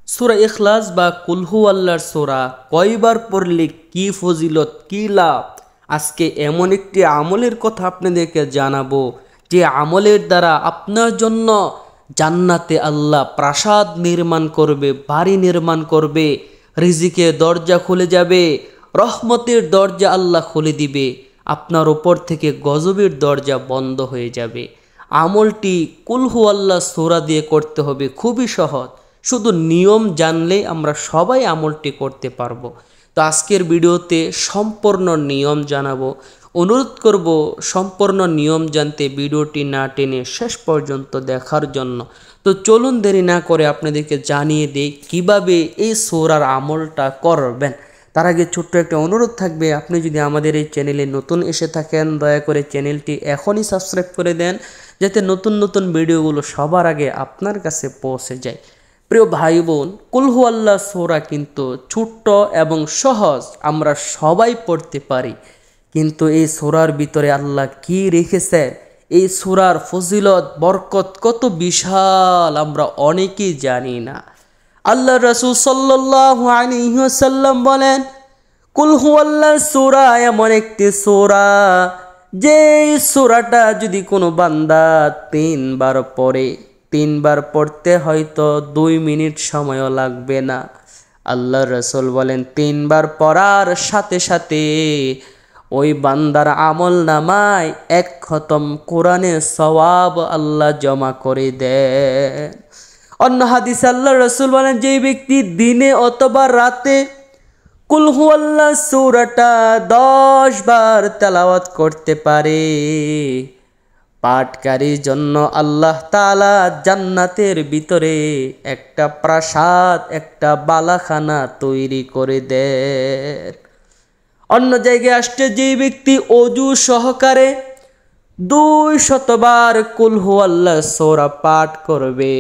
সূরা ইখলাস বা কুল হু আল্লাহর সূরা কয়বার পড়লে কি ফজিলত কি লাভ, আজকে এমন একটি আমলের কথা আপনাদেরকে জানাবো যে আমলের দ্বারা আপনার জন্য জান্নাতে আল্লাহ প্রাসাদ নির্মাণ করবে, বাড়ি নির্মাণ করবে, রিজিকের দরজা খুলে যাবে, রহমতের দরজা আল্লাহ খুলে দিবে, আপনার ওপর থেকে গজবের দরজা বন্ধ হয়ে যাবে। আমলটি কুল হু আল্লাহ সূরা দিয়ে করতে হবে, খুবই সহজ। শুধু নিয়ম জানলে আমরা সবাই আমলটি করতে পারবো। তো আজকের ভিডিওতে সম্পূর্ণ নিয়ম জানাবো। অনুরোধ করব সম্পূর্ণ নিয়ম জানতে ভিডিওটি না টেনে শেষ পর্যন্ত দেখার জন্য। তো চলুন দেরি না করে আপনাদেরকে জানিয়ে দেই কিভাবে এই সূরার আমলটা করবেন। তার আগে ছোট্ট একটা অনুরোধ থাকবে, আপনি যদি আমাদের এই চ্যানেলে নতুন এসে থাকেন দয়া করে চ্যানেলটি এখনই সাবস্ক্রাইব করে দেন, যাতে নতুন নতুন ভিডিওগুলো সবার আগে আপনার কাছে পৌঁছে যায়। প্রিয় ভাই বোন, কুল হু আল্লাহ সূরা কিন্তু ছোট্ট এবং সহজ, আমরা সবাই পড়তে পারি। কিন্তু এই সূরার ভিতরে আল্লাহ কি রেখেছে, এই সূরার ফজিলত বরকত কত বিশাল আমরা অনেকেই জানি না। আল্লাহ রাসূল সাল্লাল্লাহু আলাইহি ওয়াসাল্লাম বলেন, কুল হু আল্লাহর সূরা এমন একটি সূরা যে সূরাটা যদি কোনো বান্দা 3 বার পড়ে, 3 বার পড়তে হয়তো 2 মিনিট সময়ও লাগবে না। আল্লাহ রাসূল বলেন 3 বার পড়ার সাথে সাথে ওই বান্দার আমল নামায় 1 খতম কোরআনের সওয়াব আল্লাহ জমা করে দেন। অন্য হাদিসে আল্লাহ রাসূল বলেন, যে ব্যক্তি দিনে অথবা রাতে কুল হু আল্লাহ সূরাটা 10 বার তেলাওয়াত করতে পারে, পাঠকারীর জন্য আল্লাহ তাআলা জান্নাতের ভিতরে একটা প্রাসাদ, একটা বালাখানা তৈরি করে দেন। অন্য জায়গায় আসছে, যে ব্যক্তি অজু সহকারে 200 বার কুল হু আল্লাহ সূরা পাঠ করবে,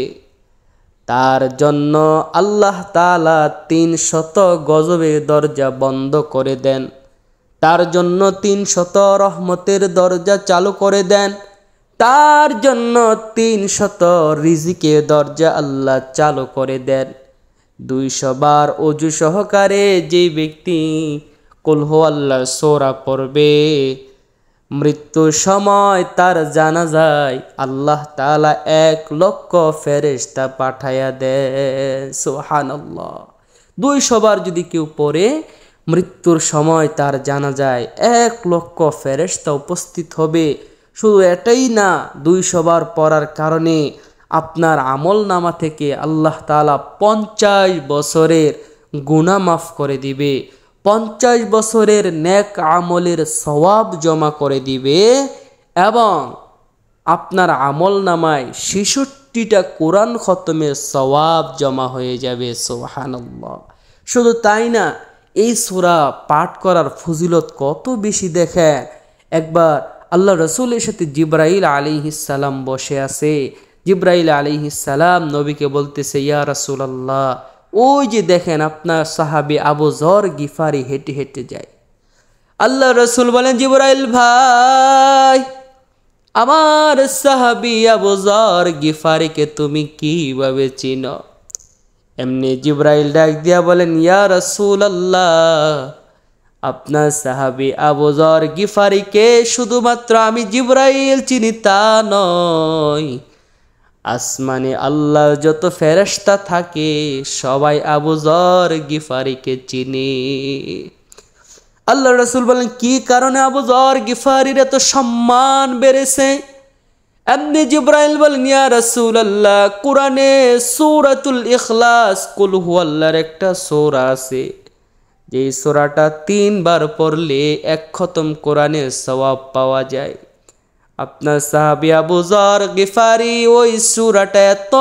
তার জন্য আল্লাহ তাআলা 300 গজবের দরজা বন্ধ করে দেন, তার জন্য 300 রহমতের দরজা চালু করে দেন, তার জন্য 300 রিজিকের দরজা আল্লাহ চালু করে দেন। 200 বার অজু সহকারে যে ব্যক্তি কুল হু আল্লাহ সূরা পড়বে, মৃত্যুর সময় তার জানাজায় আল্লাহ তাআলা 1 লক্ষ ফেরেশতা পাঠায়া দেন। সুবহানাল্লাহ। 200 বার যদি কেউ পড়ে, মৃত্যুর সময় তার জানাজায় 1 লক্ষ ফেরেশতা উপস্থিত হবে। শুধু এটাই না, 200 বার পড়ার কারণে আপনার আমল নামা থেকে আল্লাহ তাআলা 50 বছরের গুনাহ মাফ করে দিবে, 50 বছরের নেক আমলের সওয়াব জমা করে দিবে, এবং আপনার আমল নামায় 66টা কোরআন খতমের সওয়াব জমা হয়ে যাবে। সুবহানাল্লাহ। শুধু তাই না, এই সূরা পাঠ করার ফজিলত কত বেশি দেখেন। একবার আল্লাহ রাসূলের সাথে জিবরাইল আলাইহিস সালাম বসে আছে। জিবরাইল আলাইহিস সালাম নবীকে বলতেছে, ইয়া রাসূলুল্লাহ, ওই যে দেখেন আপনার সাহাবী আবু যর গিফারি হেঁটে হেঁটে যায়। আল্লাহ রাসূল বলেন, জিবরাইল ভাই, আমার সাহাবী আবু যর গিফারিকে তুমি কিভাবে চিনো? এমনি জিবরাইল ডাক দিয়া বলেন, ইয়া রাসূলুল্লাহ, আপনার সাহাবী আবু যর গিফারিকে শুধুমাত্র আমি জিবরাইল চিনি তা নয়, আসমানে আল্লাহর যত ফেরেশতা থাকে সবাই আবু যর গিফারিকে চিনে। আল্লাহ রাসূল বলেন, কি কারণে আবু যর গিফারির এত সম্মান বেড়েছে? এমনি জিবরাইল বলেন, ইয়া রাসূলুল্লাহ, কোরআনে সূরাতুল ইখলাস কুল হু আল্লাহর একটা সূরা আছে, যে সূরাটা 3 বার পড়লে 1 খতম কোরআনের সওয়াব পাওয়া যায়। আপনার সাহাবী আবু যর গিফারি ওই সূরাটা এত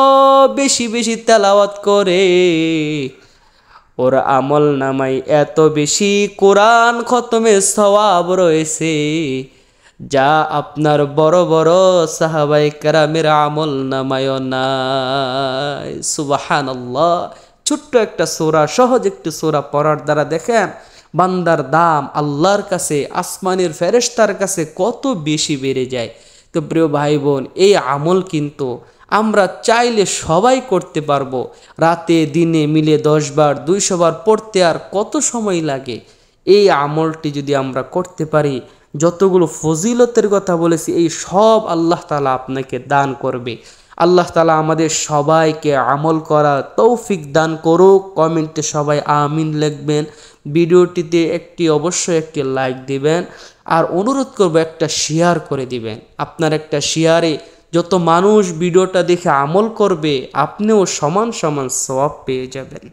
বেশি বেশি তেলাওয়াত করে, ওর আমল নামায় এত বেশি কোরআন খতমের সওয়াব রয়েছে, যা আপনার বড় বড় সাহাবায়ে কেরামের আমল নামায় নাই। সুবহানাল্লাহ। ছোট্ট একটা সূরা, সহজ একটি সূরা পড়ার দ্বারা দেখেন বান্দার দাম আল্লাহর কাছে, আসমানের ফেরেশতার কাছে কত বেশি বেড়ে যায়। তো প্রিয় ভাই বোন, এই আমল কিন্তু আমরা চাইলে সবাই করতে পারবো। রাতে দিনে মিলে 10 বার 200 বার পড়তে আর কত সময় লাগে? এই আমলটি যদি আমরা করতে পারি, যতগুলো ফজিলতের কথা বলেছি এই সব আল্লাহ তাআলা আপনাকে দান করবে। আল্লাহ তাআলা আমাদের সবাইকে আমল করা তৌফিক দান করুক। কমেন্টে সবাই আমিন লিখবেন। ভিডিওটিতে অবশ্যই একটি লাইক দিবেন, আর অনুরোধ করব একটা শেয়ার করে দিবেন। আপনার একটা শেয়ারে যত মানুষ ভিডিওটা দেখে আমল করবে, আপনিও সমান সমান সওয়াব পেয়ে যাবেন।